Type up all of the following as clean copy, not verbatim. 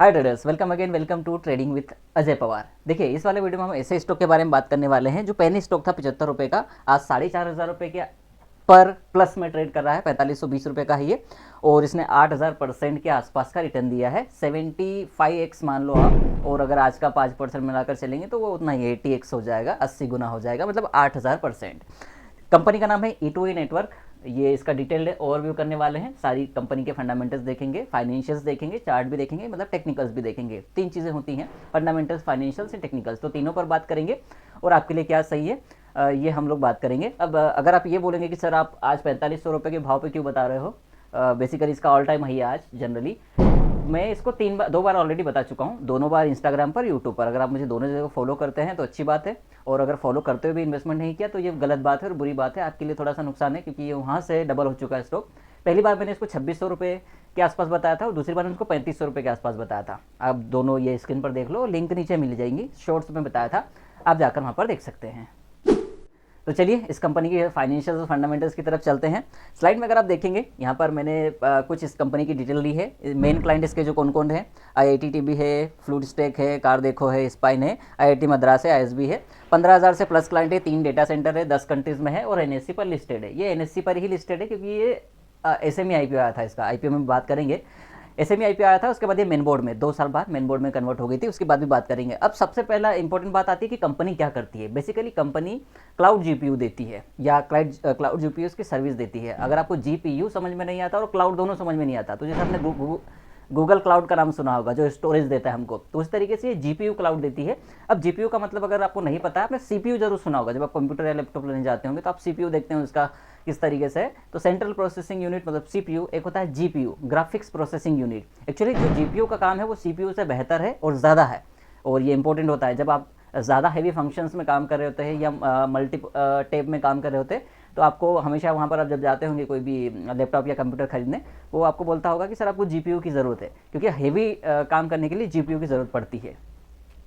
Hi traders, welcome again, welcome to trading with Ajay Pawar. देखिए, इस वाले वीडियो में हम ऐसे स्टॉक के बारे में बात करने वाले हैं जो पहले स्टॉक था 75 रुपये का, आज 4,500 रुपये के पर प्लस में ट्रेड कर रहा है। 4520 रुपये का है ये, और इसने 8000% के आसपास का रिटर्न दिया है। 75x मान लो आप, और अगर आज का 5% मिलाकर चलेंगे तो वो उतना ही 80x हो जाएगा, 80 गुना हो जाएगा, मतलब 8000%। कंपनी का नाम है E2E नेटवर्क। ये इसका डिटेल्ड ओवरव्यू करने वाले हैं, सारी कंपनी के फंडामेंटल्स देखेंगे, फाइनेंशियल्स देखेंगे, चार्ट भी देखेंगे, मतलब टेक्निकल्स भी देखेंगे। तीन चीज़ें होती हैं, फंडामेंटल्स, फाइनेंशियल्स एंड टेक्निकल्स, तो तीनों पर बात करेंगे और आपके लिए क्या सही है ये हम लोग बात करेंगे। अब अगर आप ये बोलेंगे कि सर आप आज 4500 रुपये के भाव पे क्यों बता रहे हो, बेसिकली इसका ऑल टाइम हाई है आज। जनरली मैं इसको दो बार ऑलरेडी बता चुका हूँ, दोनों बार इंस्टाग्राम पर, यूट्यूब पर। अगर आप मुझे दोनों जगह फॉलो करते हैं तो अच्छी बात है, और अगर फॉलो करते हुए भी इन्वेस्टमेंट नहीं किया तो ये गलत बात है और बुरी बात है, आपके लिए थोड़ा सा नुकसान है, क्योंकि ये वहाँ से डबल हो चुका है स्टॉक। पहली बार मैंने इसको 2600 रुपये के आसपास बताया था और दूसरी बार इसको 3500 रुपये के आसपास बताया था। आप दोनों ये स्क्रीन पर देख लो, लिंक नीचे मिल जाएंगी, शॉर्ट्स में बताया था, आप जाकर वहाँ पर देख सकते हैं। तो चलिए इस कंपनी की फाइनेंशियल और फंडामेंटल्स की तरफ चलते हैं। स्लाइड में अगर आप देखेंगे, यहाँ पर मैंने कुछ इस कंपनी की डिटेल ली है। मेन क्लाइंट इसके जो कौन कौन है, IITTB है, फ्लूडस्टेक है, कार देखो है, स्पाइन है, IIT मद्रास है, ISB है। 15,000 से प्लस क्लाइंट है, 3 डेटा सेंटर है, 10 कंट्रीज में है और NSE पर लिस्टेड है। ये NSE पर ही लिस्टेड है क्योंकि ये SME IPO आया था। इसका IPO में बात करेंगे। SME IPO आया था, उसके बाद ये मेन बोर्ड में 2 साल बाद मेन बोर्ड में कन्वर्ट हो गई थी, उसके बाद भी बात करेंगे। अब सबसे पहला इंपॉर्टेंट बात आती है कि कंपनी क्या करती है। बेसिकली कंपनी क्लाउड GPU देती है या क्लाउड GPU की सर्विस देती है। अगर आपको GPU समझ में नहीं आता और क्लाउड दोनों समझ में नहीं आता, तो जैसे आपने गूगल क्लाउड का नाम सुना होगा, जो स्टोरेज देता है हमको, तो उस तरीके से ये GPU क्लाउड देती है। अब GPU का मतलब अगर आपको नहीं पता है, आपने CPU जरूर सुना होगा। जब आप कंप्यूटर या लैपटॉप लेने जाते होंगे तो आप CPU देखते हैं उसका किस तरीके से है। तो सेंट्रल प्रोसेसिंग यूनिट मतलब CPU, एक होता है GPU, graphics processing unit. Actually जो GPU का काम है वो CPU से बेहतर है और ज़्यादा है, और ये इंपॉर्टेंट होता है जब आप ज़्यादा हैवी फंक्शंस में काम कर रहे होते हैं या मल्टी टैब में काम कर रहे होते हैं, तो आपको हमेशा वहाँ पर आप जब जाते होंगे कोई भी लैपटॉप या कंप्यूटर खरीदने, वो आपको बोलता होगा कि सर आपको GPU की ज़रूरत है, क्योंकि हैवी काम करने के लिए GPU की ज़रूरत पड़ती है।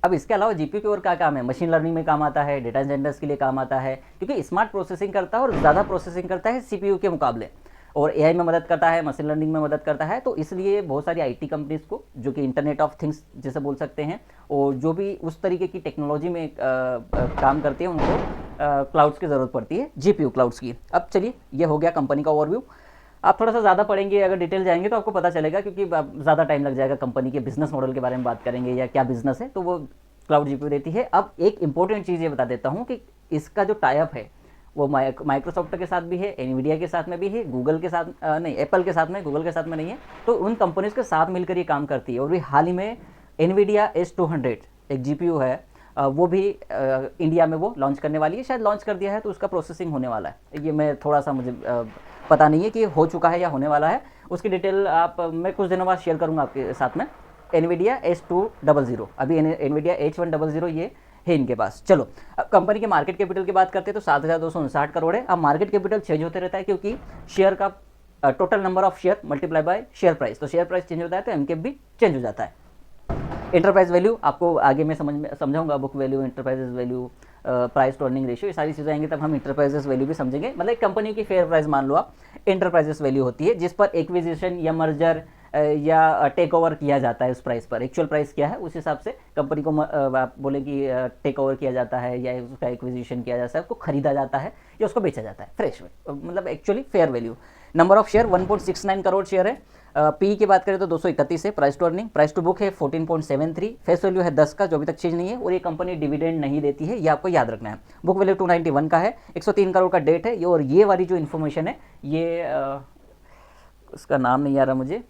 अब इसके अलावा GPU की और क्या काम है, मशीन लर्निंग में काम आता है, डेटा सेंटर्स के लिए काम आता है, क्योंकि स्मार्ट प्रोसेसिंग करता है और ज़्यादा प्रोसेसिंग करता है CPU के मुकाबले, और AI में मदद करता है, मशीन लर्निंग में मदद करता है। तो इसलिए बहुत सारी IT कंपनीज़ को, जो कि इंटरनेट ऑफ थिंग्स जैसे बोल सकते हैं, और जो भी उस तरीके की टेक्नोलॉजी में काम करते हैं, उनको क्लाउड्स की ज़रूरत पड़ती है, GPU क्लाउड्स की। अब चलिए, ये हो गया कंपनी का ओवरव्यू। आप थोड़ा सा ज़्यादा पढ़ेंगे, अगर डिटेल जाएंगे तो आपको पता चलेगा, क्योंकि ज़्यादा टाइम लग जाएगा। कंपनी के बिजनेस मॉडल के बारे में बात करेंगे या क्या बिजनेस है, तो वो क्लाउड GPU देती है। अब एक इंपॉर्टेंट चीज़ ये बता देता हूँ कि इसका जो टाइप है वो माइक्रोसॉफ्ट के साथ भी है, एनवीडिया के साथ में भी है, गूगल के साथ नहीं, एप्पल के साथ में, गूगल के साथ में नहीं है। तो उन कंपनीज के साथ मिलकर ये काम करती है। और भी हाल ही में एनवीडिया H200 एक GPU है, वो भी इंडिया में वो लॉन्च करने वाली है, शायद लॉन्च कर दिया है, तो उसका प्रोसेसिंग होने वाला है। ये मैं थोड़ा सा मुझे पता नहीं है कि हो चुका है या होने वाला है, उसकी डिटेल आप मैं कुछ दिनों बाद शेयर करूँगा आपके साथ में। एनवीडिया H200, अभी एनवीडिया H100 ये है इनके पास। चलो, अब कंपनी के मार्केट कैपिटल की बात करते हैं तो 7,259 करोड़ है। अब मार्केट कैपिटल चेंज होते रहता है, क्योंकि शेयर का total number of share multiply by share price, तो शेयर प्राइस चेंज होता है तो MCAP भी चेंज हो जाता है। एंटरप्राइज वैल्यू आपको आगे मैं समझाऊंगा, book value, enterprises value, price to earning ratio, ये सारी चीज़ें आएंगी तब हम इंटरप्राइजेस वैल्यू भी समझेंगे। मतलब कंपनी की फेयर प्राइस मान लो आप, एंटरप्राइजेस वैल्यू होती है, जिस पर एक्विजिशन या मर्जर या टेक ओवर किया जाता है। उस प्राइस पर एक्चुअल प्राइस क्या है, उस हिसाब से कंपनी को आप बोले कि टेक ओवर किया जाता है या उसका एक्विजिशन किया जाता है, उसको खरीदा जाता है या उसको बेचा जाता है फ्रेश में, मतलब actually fair value. Number of share 1.69 crore share है। पी की बात करें तो 231 है। Price to earning, price to book है 14.73, फेस वैल्यू है 10 का, जो अभी तक चेंज नहीं है, और ये कंपनी डिविडेंड नहीं देती है, ये आपको याद रखना है। बुक वैल्यू 291 का है, 103 करोड़ का डेट है ये। और ये वाली जो इन्फॉर्मेशन है, ये उसका नाम नहीं आ रहा मुझे,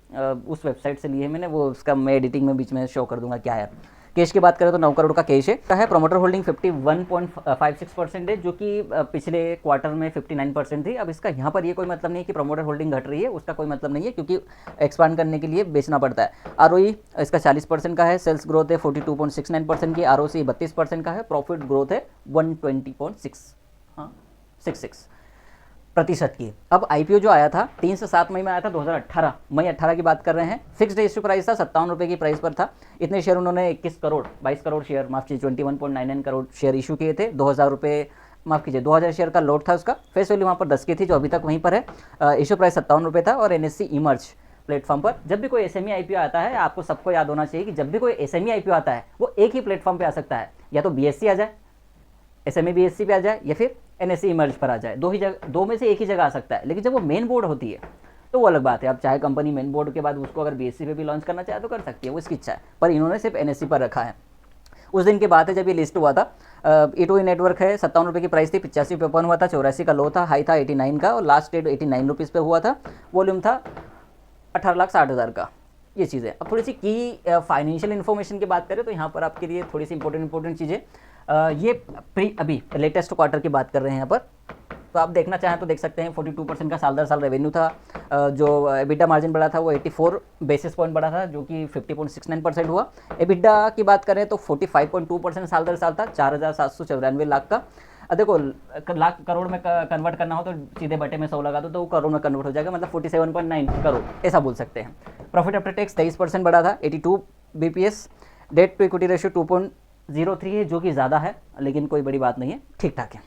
उस वेबसाइट से लिए है मैंने, वो उसका मैं एडिटिंग में बीच में शो कर दूंगा क्या है। कैश की बात करें तो 9 करोड़ का कैश है। प्रोमोटर होल्डिंग 51.56% है, जो कि पिछले क्वार्टर में 59% थी। अब इसका यहाँ पर ये कोई मतलब नहीं है कि प्रोमोटर होल्डिंग घट रही है, उसका कोई मतलब नहीं है, क्योंकि एक्सपांड करने के लिए बेचना पड़ता है। ROE इसका 40% का है। सेल्स ग्रोथ है 42.69% की। ROC 32% का है। प्रॉफिट ग्रोथ है 120.66 प्रतिशत की। अब IPO जो आया था 3 से 7 मई में आया था, 2018 मई 18 की बात कर रहे हैं। फिक्स्ड इश्यू प्राइस था 57 रुपये की प्राइस पर था। इतने शेयर उन्होंने 22 करोड़ शेयर, माफ कीजिए 21.99 करोड़ शेयर इशू किए थे। 2000 रुपये, माफ कीजिए 2000 शेयर का लॉट था उसका। फेस वैल्यू वहाँ पर 10 की थी, जो अभी तक वहीं पर है। इशू प्राइस 57 रुपये था। और NSE इमर्ज प्लेटफॉर्म पर। जब भी कोई एसएमई आईपीओ आता है, आपको सबको याद होना चाहिए कि जब भी कोई एसएमई आईपीओ आता है वो एक ही प्लेटफॉर्म पे आ सकता है, या तो बीएससी आ जाए, एसएमई बीएससी पे आ जाए, या फिर एनएससी इमर्ज पर आ जाए। दो में से एक ही जगह आ सकता है। लेकिन जब वो मेन बोर्ड होती है तो वो अलग बात है। आप चाहे कंपनी मेन बोर्ड के बाद उसको अगर बीएससी पे भी लॉन्च करना चाहे तो कर सकती है, वो इसकी इच्छा है, पर इन्होंने सिर्फ एनएससी पर रखा है। उस दिन की बात है जब ये लिस्ट हुआ था। E2E नेटवर्क है, 57 रुपये की प्राइस थी, 85 पे ओपन हुआ था, 84 का लो था, हाई था 89 का, और लास्ट डेट 89 रुपीज़ पे हुआ था। वॉल्यूम था 18,60,000 का। ये चीज़ें अब थोड़ी सी की फाइनेंशियल इन्फॉर्मेशन की बात करें तो यहाँ पर आपके लिए थोड़ी सी इंपॉर्टेंट चीज़ें, ये अभी लेटेस्ट क्वार्टर की बात कर रहे हैं यहाँ पर। तो आप देखना चाहें तो देख सकते हैं 42% का साल दर साल रेवेन्यू था। जो एबिडा मार्जिन बढ़ा था वो 84 बेसिस पॉइंट बढ़ा था, जो कि 50.69% हुआ। एबिडा की बात करें तो 45.2% साल दर साल था, 4,794 लाख का। देखो लाख करोड़ में कन्वर्ट करना हो तो सीधे बटे में 100 लगा दो तो वो करोड़ में कन्वर्ट हो जाएगा, मतलब 47.9 करोड़ ऐसा बोल सकते हैं। प्रॉफिट आफ्टर टैक्स 23% बढ़ा था, 82 BPS. Debt to equity ratio 2.03 है, जो कि ज़्यादा है लेकिन कोई बड़ी बात नहीं है, ठीक ठाक है।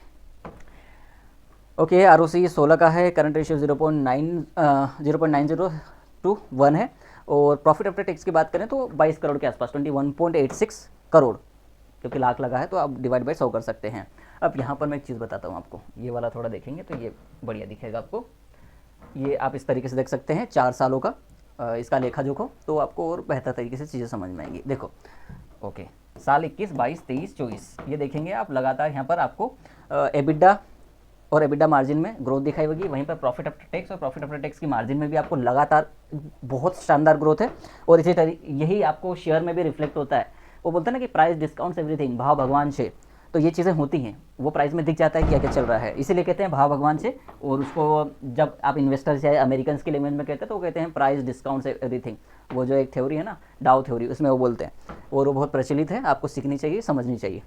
ओके, आरओसी 16 का है, करंट रेशियो 0.9021 है। और प्रॉफिट आफ्टर टैक्स की बात करें तो 22 करोड़ के आसपास, 21.86 करोड़, क्योंकि लाख लगा है तो आप डिवाइड बाय 100 कर सकते हैं। अब यहाँ पर मैं एक चीज़ बताता हूँ आपको, ये वाला थोड़ा देखेंगे तो ये बढ़िया दिखेगा आपको। ये आप इस तरीके से देख सकते हैं 4 सालों का इसका लेखा जोखो, तो आपको और बेहतर तरीके से चीज़ें समझ में आएंगी। देखो ओके, साल 21, 22, 23, 24 ये देखेंगे आप, लगातार यहाँ पर आपको एबिडा और एबिडा मार्जिन में ग्रोथ दिखाई होगी। वहीं पर प्रॉफिट आफ्टर टैक्स और प्रॉफिट आफ्टर टैक्स की मार्जिन में भी आपको लगातार बहुत शानदार ग्रोथ है। और इसी यही आपको शेयर में भी रिफ्लेक्ट होता है। वो बोलते हैं ना कि प्राइस डिस्काउंट्स एवरीथिंग, भाव भगवान से, तो ये चीज़ें होती हैं, वो प्राइस में दिख जाता है क्या क्या चल रहा है, इसीलिए कहते हैं भाव भगवान से। और उसको जब आप इन्वेस्टर चाहे अमेरिकन की लैंग्वेज में कहते हैं तो वो कहते हैं प्राइस डिस्काउंट्स एवरीथिंग। वो जो एक थ्योरी है ना, डाउ थ्योरी, उसमें वो बोलते हैं, और वो बहुत प्रचलित है, आपको सीखनी चाहिए, समझनी चाहिए।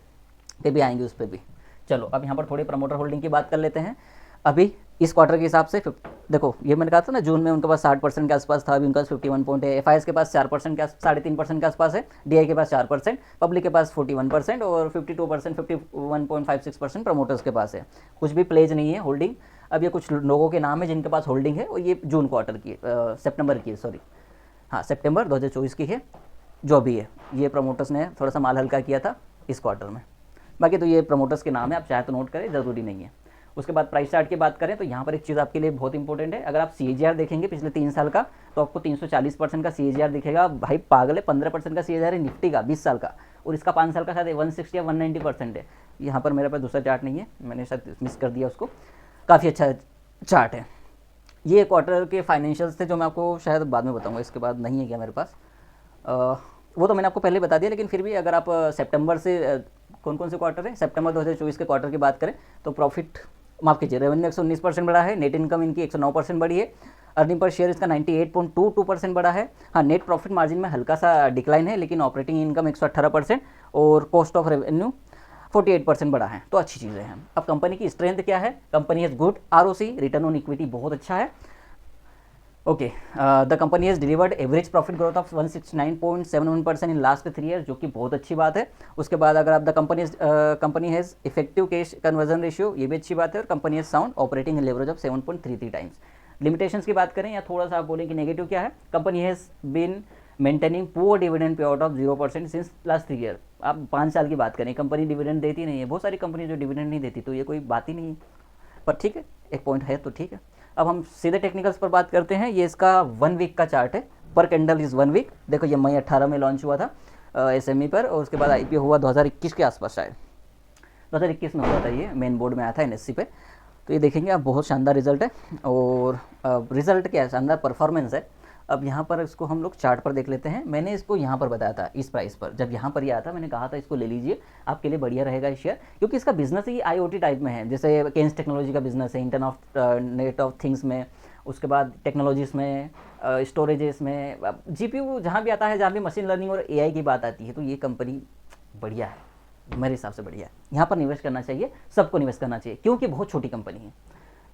पे भी आएंगे उस पर भी। चलो अब यहाँ पर थोड़ी प्रमोटर होल्डिंग की बात कर लेते हैं। अभी इस क्वार्टर के हिसाब से देखो, ये मैंने कहा था ना जून में उनके पास 60% के आसपास था, अभी उनका 51 पॉइंट है। एफआईएस के पास 4% के 3.5% के आसपास है, डीआई के पास 4%, पब्लिक के पास 41% और 52% 51.56% प्रमोटर्स के पास है। कुछ भी प्लेज नहीं है होल्डिंग। अब ये कुछ लोगों के नाम है जिनके पास होल्डिंग है, और ये जून क्वार्टर की सितंबर की, सॉरी हाँ सितंबर 2024 की है। जो भी है ये प्रमोटर्स ने थोड़ा सा माल हल्का किया था इस क्वार्टर में। बाकी तो ये प्रमोटर्स के नाम है, आप चाहे तो नोट करें, ज़रूरी नहीं है। उसके बाद प्राइस चार्ट की बात करें तो यहाँ पर एक चीज़ आपके लिए बहुत इंपॉर्टेंट है। अगर आप CAGR देखेंगे पिछले 3 साल का तो आपको 340% का CAGR दिखेगा। भाई पागल है, 15% का CAGR है निफ्टी का 20 साल का, और इसका 5 साल का शायद 160 या 190% है। यहाँ पर मेरे पास दूसरा चार्ट नहीं है, मैंने शायद मिस कर दिया उसको। काफ़ी अच्छा चार्ट है। ये क्वार्टर के फाइनेंशियल्स थे जो मैं आपको शायद बाद में बताऊँगा, इसके बाद नहीं है क्या मेरे पास। वो तो मैंने आपको पहले बता दिया, लेकिन फिर भी अगर आप सितंबर से कौन कौन से क्वार्टर है, सितंबर 2024 के क्वार्टर की बात करें तो प्रॉफिट, माफ कीजिए, रेवेन्यू 119% बढ़ा है, नेट इनकम इनकी 109% बढ़ी है, अर्निंग पर शेयर इसका 98.22% बढ़ा है। हाँ, नेट प्रॉफिट मार्जिन में हल्का सा डिक्लाइन है, लेकिन ऑपरेटिंग इनकम 118% और कॉस्ट ऑफ रेवेन्यू 48% बढ़ा है, तो अच्छी चीज़ें हैं। अब कंपनी की स्ट्रेंथ क्या है, company has good ROC, return on equity बहुत अच्छा है। Okay, the company has delivered average profit growth of 169.71% in last 3 year, जो कि बहुत अच्छी बात है। उसके बाद अगर आप the company has effective cash conversion ratio, ये भी अच्छी बात है। और company has sound operating leverage of 7.33 times. Limitations की बात करें या थोड़ा सा आप बोलें कि नेगेटिव क्या है, company has been maintaining poor dividend pay out of 0% since last 3 year. आप 5 साल की बात करें, कंपनी डिविडेंड देती नहीं है। बहुत सारी कंपनी जो डिविडेंड नहीं देती, तो ये कोई बात ही नहीं है, पर ठीक है, एक पॉइंट है तो ठीक है। अब हम सीधे टेक्निकल्स पर बात करते हैं। ये इसका 1 वीक का चार्ट है, पर कैंडल इज़ 1 वीक। देखो ये मई 18 में लॉन्च हुआ था SME पर, और उसके बाद IPO हुआ 2021 के आसपास, शायद 2021 में हुआ था, ये मेन बोर्ड में आया था NSE पे। तो ये देखेंगे आप, बहुत शानदार रिजल्ट है, और रिजल्ट क्या है, शानदार परफॉर्मेंस है। अब यहाँ पर इसको हम लोग चार्ट पर देख लेते हैं। मैंने इसको यहाँ पर बताया था इस प्राइस पर, जब यहाँ पर ये आया था मैंने कहा था इसको ले लीजिए, आपके लिए बढ़िया रहेगा ये शेयर, क्योंकि इसका बिजनेस ही IoT टाइप में है। जैसे केन्स टेक्नोलॉजी का बिजनेस है, इंटरनेट ऑफ थिंग्स में, उसके बाद टेक्नोलॉजीज़ में, स्टोरेजेस में, GPU जहाँ भी आता है, जहाँ भी मशीन लर्निंग और AI की बात आती है, तो ये कंपनी बढ़िया है, मेरे हिसाब से बढ़िया है। यहाँ पर निवेश करना चाहिए, सबको निवेश करना चाहिए, क्योंकि बहुत छोटी कंपनी है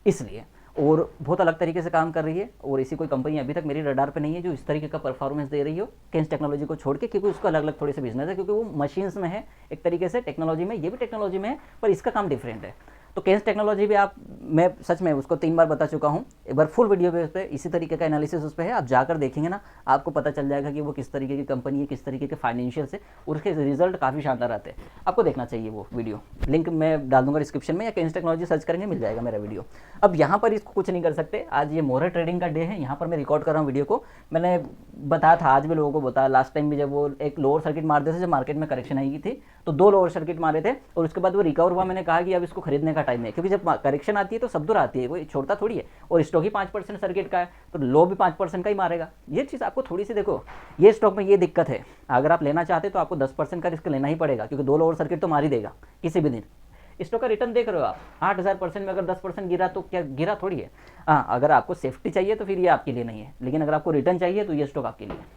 इसलिए, और बहुत अलग तरीके से काम कर रही है। और ऐसी कोई कंपनी अभी तक मेरी रडार पे नहीं है जो इस तरीके का परफॉर्मेंस दे रही हो केन्स टेक्नोलॉजी को छोड़ के, क्योंकि उसका अलग अलग थोड़े से बिजनेस है, क्योंकि वो मशीन्स में है एक तरीके से, टेक्नोलॉजी में, ये भी टेक्नोलॉजी में है, पर इसका काम डिफरेंट है। तो केन्स टेक्नोलॉजी भी आप, मैं सच में उसको 3 बार बता चुका हूँ, एक बार फुल वीडियो पे उस पर इसी तरीके का एनालिसिस उस पर है, आप जाकर देखेंगे ना आपको पता चल जाएगा कि वो किस तरीके की कंपनी है, किस तरीके के फाइनेंशियल है, और उसके रिजल्ट काफ़ी शानदार आते हैं। आपको देखना चाहिए वो वीडियो, लिंक मैं डाल दूंगा डिस्क्रिप्शन में, या केन्स टेक्नोलॉजी सर्च करेंगे मिल जाएगा मेरा वीडियो। अब यहाँ पर इसको कुछ नहीं कर सकते, आज ये मोहर ट्रेडिंग का डे है, यहाँ पर मैं रिकॉर्ड कर रहा हूँ वीडियो को। मैंने बताया था, आज भी लोगों को बताया, लास्ट टाइम भी जब वो एक लोअर सर्किट मारते थे, जब मार्केट में करेक्शन आई थी, तो 2 लोअर सर्किट मारे थे और उसके बाद वो रिकवर हुआ। मैंने कहा कि अब इसको खरीदने का टाइम है, क्योंकि जब करेक्शन आती है तो सब दूर आती है, कोई छोड़ता थोड़ी है, और स्टॉक ही 5% सर्किट का है, तो लो भी 5% का ही मारेगा। ये चीज़ आपको थोड़ी सी देखो, ये स्टॉक में ये दिक्कत है, अगर आप लेना चाहते तो आपको 10% का रिस्क लेना ही पड़ेगा, क्योंकि 2 लोअर सर्किट तो मार ही देगा किसी भी दिन। स्टॉक का रिटर्न देख रहे हो आप, 8000% में अगर 10% गिरा तो क्या गिरा थोड़ी है। हाँ, अगर आपको सेफ्टी चाहिए तो फिर ये आपके लिए नहीं है, लेकिन अगर आपको रिटर्न चाहिए तो ये स्टॉक आपके लिए है।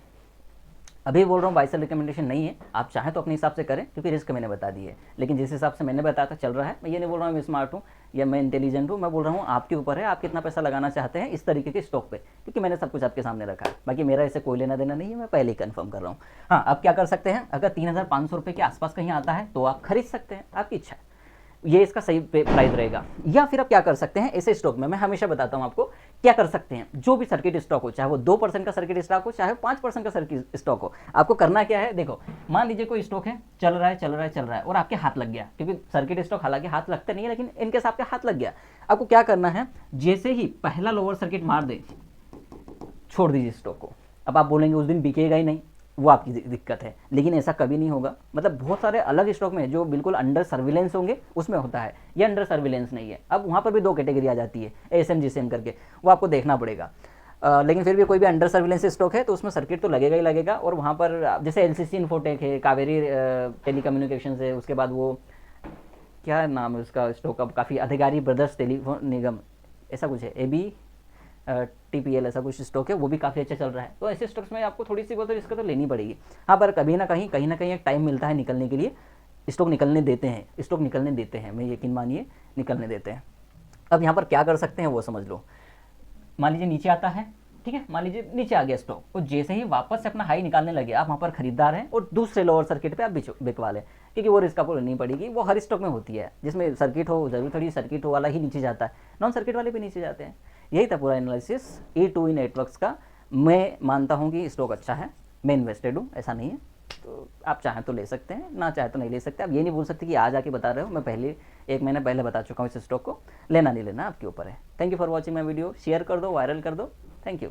अभी बोल रहा हूँ बाय सेल रिकमेंडेशन नहीं है, आप चाहें तो अपने हिसाब से करें, क्योंकि रिस्क मैंने बता दी है, लेकिन जिस हिसाब से मैंने बताया था चल रहा है। मैं ये नहीं बोल रहा हूँ मैं स्मार्ट हूँ या मैं इंटेलिजेंट हूँ, मैं बोल रहा हूँ आपके ऊपर है, आप कितना पैसा लगाना चाहते हैं इस तरीके के स्टॉक पे, क्योंकि मैंने सब कुछ आपके सामने रखा है। बाकी मेरा ऐसे कोई लेना देना नहीं है, मैं पहले ही कंफर्म कर रहा हूँ। हाँ, अब क्या कर सकते हैं, अगर 3500 रुपये के आसपास कहीं आता है तो आप खरीद सकते हैं, आपकी इच्छा है, ये इसका सही प्राइस रहेगा। या फिर आप क्या कर सकते हैं, ऐसे स्टॉक में मैं हमेशा बताता हूं आपको क्या कर सकते हैं, जो भी सर्किट स्टॉक हो, चाहे वो 2% का सर्किट स्टॉक हो, चाहे 5% का सर्किट स्टॉक हो, आपको करना क्या है, देखो मान लीजिए कोई स्टॉक है, चल रहा है चल रहा है चल रहा है और आपके हाथ लग गया, क्योंकि सर्किट स्टॉक हालांकि हाथ लगते नहीं है, लेकिन इनकेस आपके हाथ लग गया, आपको क्या करना है, जैसे ही पहला लोअर सर्किट मार दे, छोड़ दीजिए स्टॉक को। अब आप बोलेंगे उस दिन बिकेगा ही नहीं, वो आपकी दिक्कत है, लेकिन ऐसा कभी नहीं होगा। मतलब बहुत सारे अलग स्टॉक में जो बिल्कुल अंडर सर्विलेंस होंगे उसमें होता है, ये अंडर सर्विलेंस नहीं है। अब वहाँ पर भी 2 कैटेगरी आ जाती है, एएसएम जीएसएम करके, वो आपको देखना पड़ेगा। लेकिन फिर भी कोई भी अंडर सर्विलेंस स्टॉक है तो उसमें सर्किट तो लगेगा ही लगेगा। और वहाँ पर जैसे एलसीसी इन्फोटेक है, कावेरी टेलीकम्युनिकेशन है, उसके बाद वो क्या नाम है उसका स्टॉक, अब काफ़ी अधिकारी ब्रदर्स टेलीफोन निगम, ऐसा कुछ है, एबी टीपीएल ऐसा कुछ स्टॉक है, वो भी काफ़ी अच्छा चल रहा है। तो ऐसे स्टॉक्स में आपको थोड़ी सी बहुत रिस्क तो लेनी पड़ेगी। हाँ, पर कहीं ना कहीं एक टाइम मिलता है निकलने के लिए, स्टॉक निकलने देते हैं, स्टॉक निकलने देते हैं, मैं यकीन मानिए निकलने देते हैं। अब यहाँ पर क्या कर सकते हैं वो समझ लो। मान लीजिए नीचे आता है, ठीक है, मान लीजिए नीचे आ गया स्टॉक, और जैसे ही वापस से अपना हाई निकालने लगे, आप वहाँ पर खरीदार हैं और दूसरे लोअर सर्किट पे आप बिकवा लें, क्योंकि वो रिस्क आपको लेनी पड़ेगी। वो हर स्टॉक में होती है, जिसमें सर्किट हो, जरूरी थोड़ी सर्किट हो वाला ही नीचे जाता है, नॉन सर्किट वाले भी नीचे जाते हैं। यही था पूरा एनालिसिस E2E नेटवर्क्स का। मैं मानता हूँ कि स्टॉक अच्छा है, मैं इन्वेस्टेड हूँ, ऐसा नहीं है, तो आप चाहें तो ले सकते हैं, ना चाहे तो नहीं ले सकते। आप ये नहीं बोल सकते कि आज आके बता रहे हो, मैं पहले 1 महीना पहले बता चुका हूँ इस स्टॉक को, लेना नहीं लेना आपके ऊपर है। Thank you for watching my video, share कर दो, वायरल कर दो, थैंक यू।